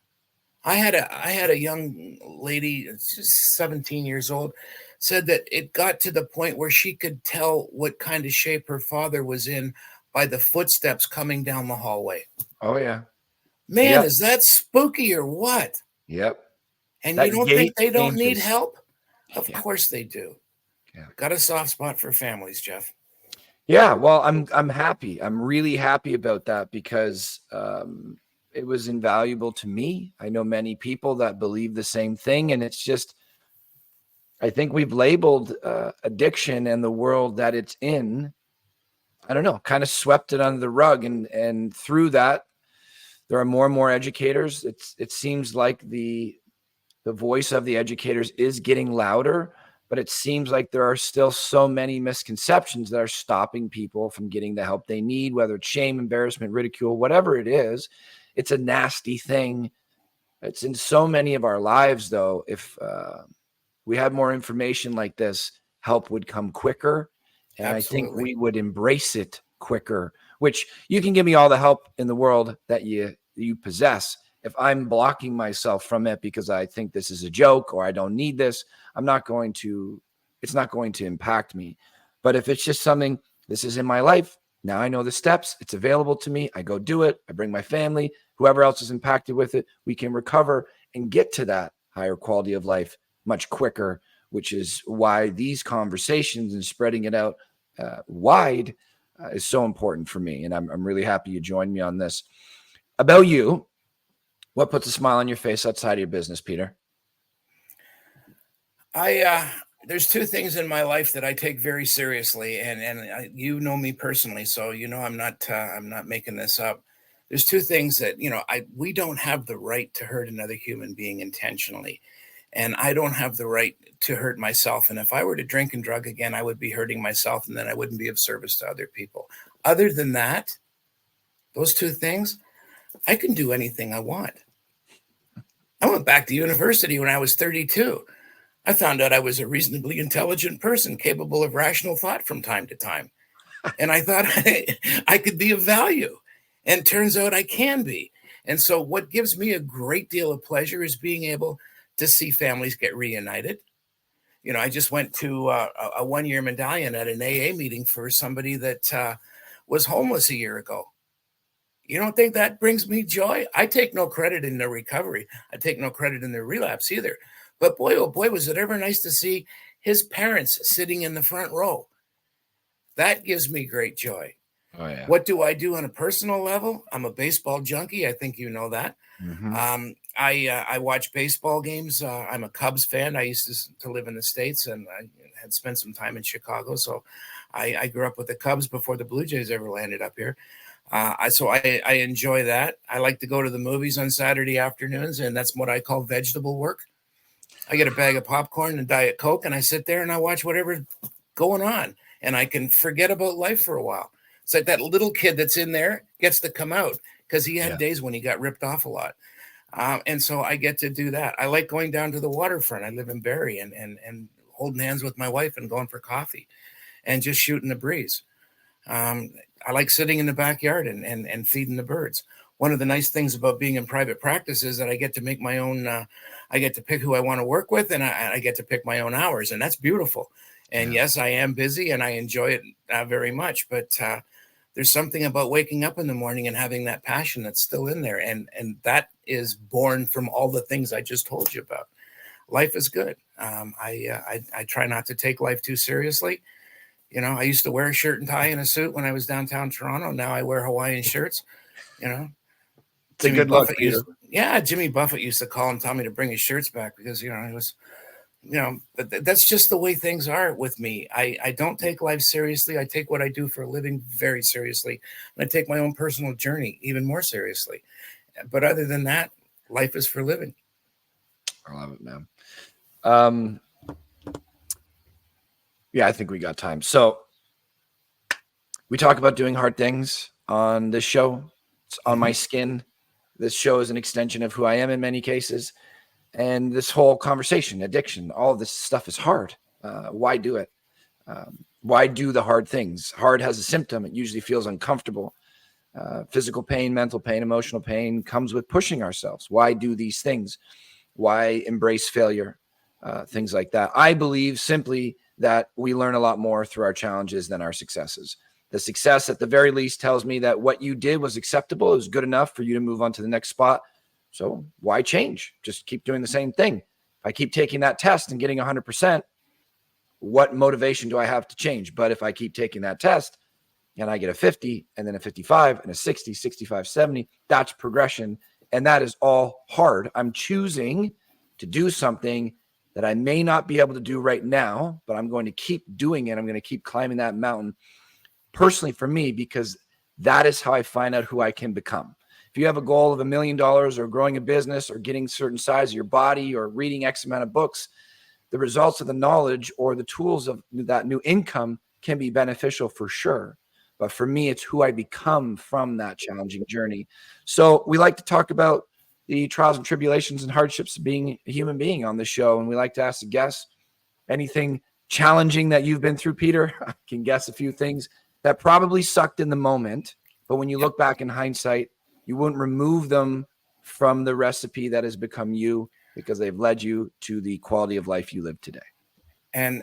S3: I had a young lady, 17 years old, said that it got to the point where she could tell what kind of shape her father was in by the footsteps coming down the hallway.
S2: Oh, yeah.
S3: Man,
S2: Yep.
S3: is that spooky or what?
S2: Yep.
S3: And
S2: That
S3: you don't think they don't need help? Of course they do.
S2: Yeah.
S3: Got a soft spot for families, Jeff.
S2: Yeah. Well, I'm happy. I'm really happy about that, because it was invaluable to me. I know many people that believe the same thing. And it's just, I think we've labeled addiction and the world that it's in, I don't know, kind of swept it under the rug. And through that, there are more and more educators. It seems like the voice of the educators is getting louder, but it seems like there are still so many misconceptions that are stopping people from getting the help they need, whether it's shame, embarrassment, ridicule, whatever it is. It's a nasty thing. It's in so many of our lives, though. If we had more information like this, help would come quicker. And
S3: Absolutely.
S2: I think we would embrace it quicker, which you can give me all the help in the world that you possess. If I'm blocking myself from it because I think this is a joke or I don't need this, it's not going to impact me. But if it's just something, this is in my life, now I know the steps, it's available to me, I go do it, I bring my family, whoever else is impacted with it, we can recover and get to that higher quality of life much quicker, which is why these conversations and spreading it out wide is so important for me. And I'm really happy you joined me on this. About you, what puts a smile on your face outside of your business, Peter?
S3: There's two things in my life that I take very seriously, and you know me personally, so you know I'm not making this up. There's two things that we don't have the right to hurt another human being intentionally, and I don't have the right to hurt myself. And if I were to drink and drug again, I would be hurting myself, and then I wouldn't be of service to other people. Other than that, those two things, I can do anything I want. I went back to university when I was 32. I found out I was a reasonably intelligent person capable of rational thought from time to time. And I thought I could be of value. And turns out I can be. And so what gives me a great deal of pleasure is being able to see families get reunited. I just went to a one-year medallion at an AA meeting for somebody that was homeless a year ago. You don't think that brings me joy? I take no credit in their recovery. I take no credit in their relapse either. But boy, oh boy, was it ever nice to see his parents sitting in the front row. That gives me great joy.
S2: Oh, yeah.
S3: What do I do on a personal level? I'm a baseball junkie. I think you know that.
S2: Mm-hmm.
S3: I watch baseball games. I'm a Cubs fan. I used to live in the States, and I had spent some time in Chicago. So I grew up with the Cubs before the Blue Jays ever landed up here. So I enjoy that. I like to go to the movies on Saturday afternoons, and that's what I call vegetable work. I get a bag of popcorn and Diet Coke, and I sit there and I watch whatever's going on, and I can forget about life for a while. It's like that little kid that's in there gets to come out because he had days when he got ripped off a lot. And so I get to do that. I like going down to the waterfront. I live in Barrie, and holding hands with my wife and going for coffee and just shooting the breeze. I like sitting in the backyard and feeding the birds. One of the nice things about being in private practice is that I get to make my own, I get to pick who I want to work with, and I get to pick my own hours, and that's beautiful. And yes, I am busy and I enjoy it very much, but there's something about waking up in the morning and having that passion that's still in there. And that is born from all the things I just told you about. life is good. I try not to take life too seriously. I used to wear a shirt and tie and a suit when I was downtown Toronto. Now I wear Hawaiian shirts. You know,
S2: It's a good look, Peter.
S3: Jimmy Buffett used to call and tell me to bring his shirts back because it was, but that's just the way things are with me. I don't take life seriously. I take what I do for a living very seriously, and I take my own personal journey even more seriously. But other than that, life is for living.
S2: I love it, man. Yeah, I think we got time. So we talk about doing hard things on this show. It's on my skin. This show is an extension of who I am in many cases. And this whole conversation, addiction, all of this stuff is hard. Why do it? Why do the hard things? Hard has a symptom. It usually feels uncomfortable. Physical pain, mental pain, emotional pain comes with pushing ourselves. Why do these things? Why embrace failure? Things like that. I believe simply that we learn a lot more through our challenges than our successes. The success, at the very least, tells me that what you did was acceptable. It was good enough for you to move on to the next spot. So why change? Just keep doing the same thing. If I keep taking that test and getting 100%, what motivation do I have to change? But if I keep taking that test and I get a 50 and then a 55 and a 60, 65, 70, that's progression. And that is all hard. I'm choosing to do something that I may not be able to do right now, but I'm going to keep doing it. I'm going to keep climbing that mountain personally for me, because that is how I find out who I can become. If you have a goal of $1 million or growing a business or getting a certain size of your body or reading X amount of books, the results of the knowledge or the tools of that new income can be beneficial for sure. But for me, it's who I become from that challenging journey. So we like to talk about the trials and tribulations and hardships of being a human being on this show. And we like to ask the guests, anything challenging that you've been through, Peter? I can guess a few things that probably sucked in the moment, but when you look back in hindsight, you wouldn't remove them from the recipe that has become you, because they've led you to the quality of life you live today.
S3: And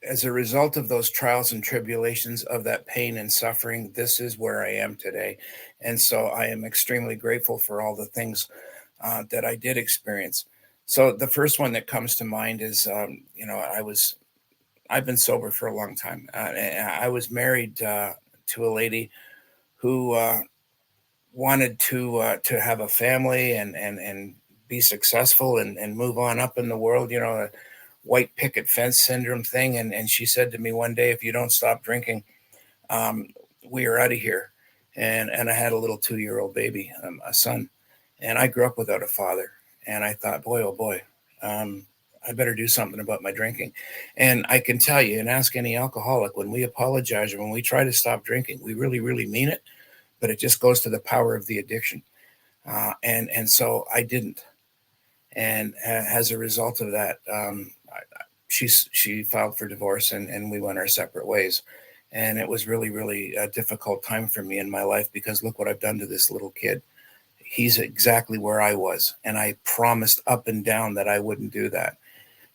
S3: as a result of those trials and tribulations, of that pain and suffering, this is where I am today. And so I am extremely grateful for all the things that I did experience. So the first one that comes to mind is, I've been sober for a long time. I was married to a lady who wanted to have a family and be successful and move on up in the world, a white picket fence syndrome thing. And she said to me one day, if you don't stop drinking, we are out of here. And I had a little 2-year-old baby, a son, and I grew up without a father. And I thought, boy, oh boy, I better do something about my drinking. And I can tell you, and ask any alcoholic, when we apologize or when we try to stop drinking, we really, really mean it, but it just goes to the power of the addiction. And so I didn't. And as a result of that, she filed for divorce and we went our separate ways. And it was really, really a difficult time for me in my life, because look what I've done to this little kid. He's exactly where I was. And I promised up and down that I wouldn't do that.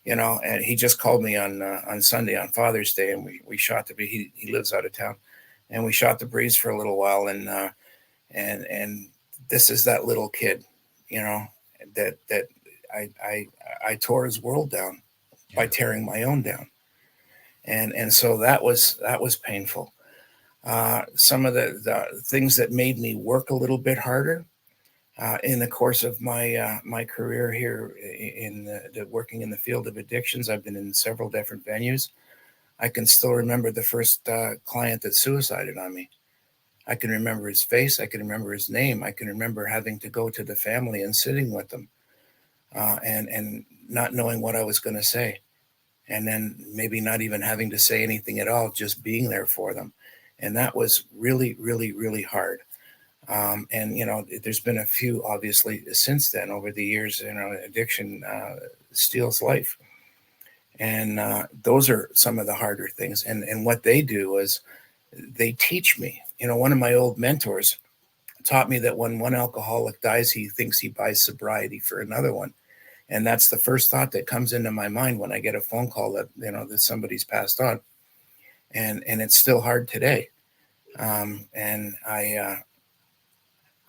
S3: And he just called me on Sunday, on Father's Day, and we shot the breeze. He lives out of town, and we shot the breeze for a little while. And this is that little kid, that I tore his world down by tearing my own down. And so that was painful. Some of the things that made me work a little bit harder in the course of my career here in working in the field of addictions. I've been in several different venues. I can still remember the first client that suicided on me. I can remember his face. I can remember his name. I can remember having to go to the family and sitting with them and not knowing what I was going to say. And then maybe not even having to say anything at all, just being there for them. And that was really, really, really hard. And there's been a few, obviously, since then over the years. Addiction steals life, and those are some of the harder things. And what they do is they teach me. One of my old mentors taught me that when one alcoholic dies, he thinks he buys sobriety for another one, and that's the first thought that comes into my mind when I get a phone call that that somebody's passed on, and it's still hard today. And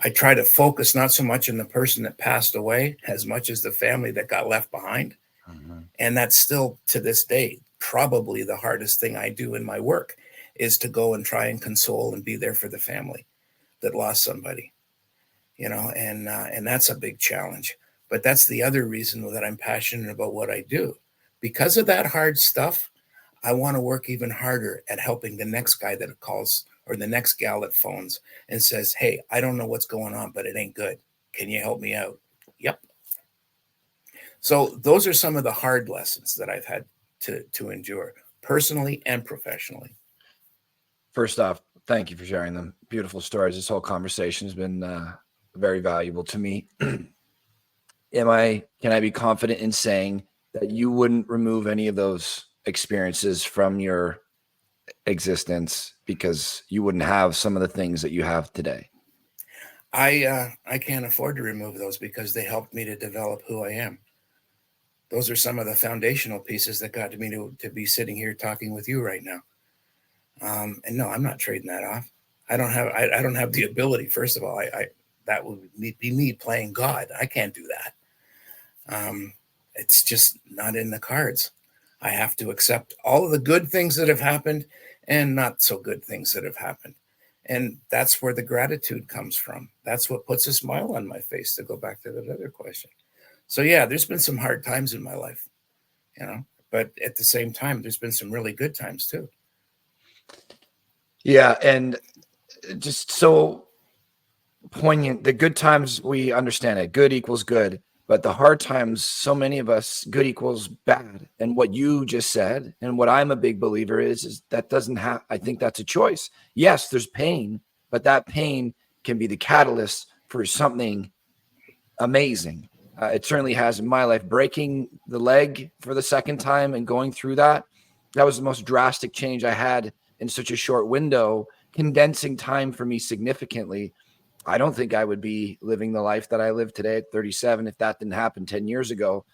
S3: I I try to focus not so much on the person that passed away as much as the family that got left behind. Mm-hmm. And that's still, to this day, probably the hardest thing I do in my work, is to go and try and console and be there for the family that lost somebody, and that's a big challenge. But that's the other reason that I'm passionate about what I do. Because of that hard stuff, I want to work even harder at helping the next guy that calls, or the next gal that phones and says, hey, I don't know what's going on, but it ain't good. Can you help me out? Yep. So those are some of the hard lessons that I've had to endure, personally and professionally.
S2: First off, thank you for sharing them. Beautiful stories. This whole conversation has been very valuable to me. Can I be confident in saying that you wouldn't remove any of those experiences from your existence because you wouldn't have some of the things that you have today?
S3: I can't afford to remove those because they helped me to develop who I am. Those are some of the foundational pieces that got me to be sitting here talking with you right now. And no, I'm not trading that off. I don't have the ability. First of all, that would be me playing God. I can't do that. It's just not in the cards. I have to accept all of the good things that have happened and not so good things that have happened. And that's where the gratitude comes from. That's what puts a smile on my face, to go back to that other question. So yeah, there's been some hard times in my life, but at the same time, there's been some really good times too.
S2: Yeah. And just so poignant, the good times, we understand it. Good equals good. But the hard times, so many of us, good equals bad. And what you just said, and what I'm a big believer is that doesn't have, I think that's a choice. Yes, there's pain, but that pain can be the catalyst for something amazing. It certainly has in my life. Breaking the leg for the second time and going through that was the most drastic change I had in such a short window, condensing time for me significantly. I don't think I would be living the life that I live today at 37 if that didn't happen 10 years ago.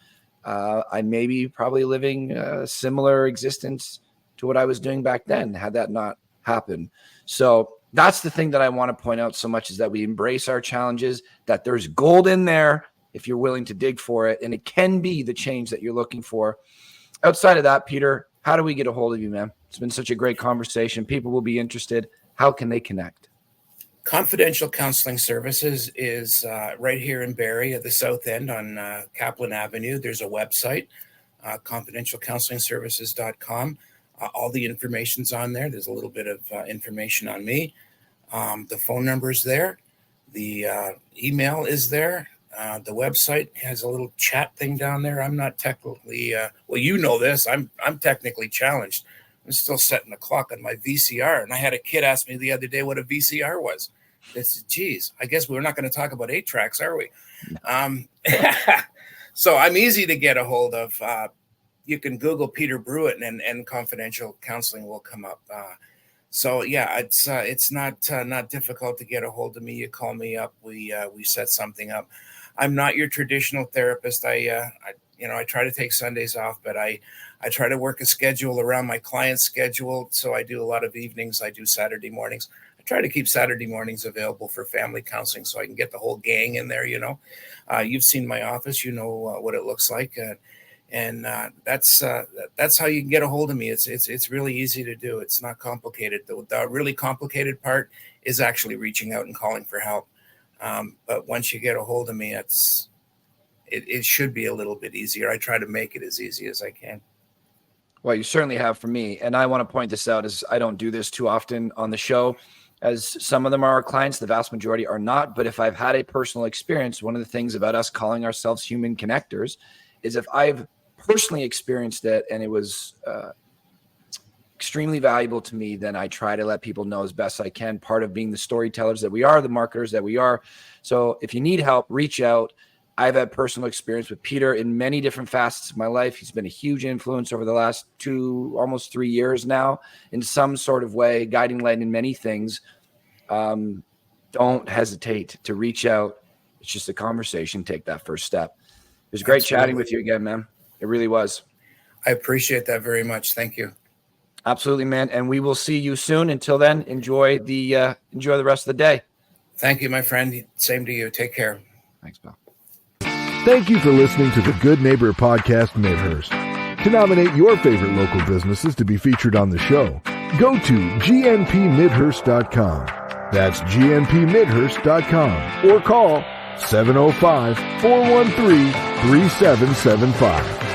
S2: I may be probably living a similar existence to what I was doing back then had that not happened. So that's the thing that I want to point out so much, is that we embrace our challenges, that there's gold in there if you're willing to dig for it, and it can be the change that you're looking for. Outside of that, Peter, how do we get a hold of you, man? It's been such a great conversation. People will be interested. How can they connect?
S3: Confidential Counselling Services is right here in Barrie at the south end on Kaplan Avenue. There's a website, confidentialcounselingservices.com. All the information's on there. There's a little bit of information on me. The phone number is there. The email is there. The website has a little chat thing down there. I'm not technically, well, you know this. I'm technically challenged. I'm still setting the clock on my VCR. And I had a kid ask me the other day what a VCR was. I said, geez, I guess we're not going to talk about 8 tracks, are we? So I'm easy to get a hold of. You can Google Peter Brewitt and Confidential Counselling will come up. So yeah, it's not difficult to get a hold of me. You call me up. We set something up. I'm not your traditional therapist. I try to take Sundays off, but I try to work a schedule around my client's schedule. So I do a lot of evenings. I do Saturday mornings. I try to keep Saturday mornings available for family counseling so I can get the whole gang in there. You've seen my office. You know what it looks like, and that's how you can get a hold of me. It's really easy to do. It's not complicated. The really complicated part is actually reaching out and calling for help. But once you get a hold of me, it should be a little bit easier. I try to make it as easy as I can.
S2: Well, you certainly have for me. And I want to point this out, as I don't do this too often on the show, as some of them are our clients, the vast majority are not. But if I've had a personal experience, one of the things about us calling ourselves human connectors is if I've personally experienced it and it was extremely valuable to me, then I try to let people know as best I can, part of being the storytellers that we are, the marketers that we are. So if you need help, reach out. I've had personal experience with Peter in many different facets of my life. He's been a huge influence over the last almost 3 years now in some sort of way, guiding light in many things. Don't hesitate to reach out. It's just a conversation. Take that first step. It was great
S3: Absolutely.
S2: Chatting with you again, man. It really was.
S3: I appreciate that very much. Thank you.
S2: Absolutely, man. And we will see you soon. Until then, enjoy the rest of the day.
S3: Thank you, my friend. Same to you. Take care.
S2: Thanks, pal.
S1: Thank you for listening to the Good Neighbor Podcast Midhurst. To nominate your favorite local businesses to be featured on the show, go to gnpmidhurst.com. That's gnpmidhurst.com or call 705-413-3775.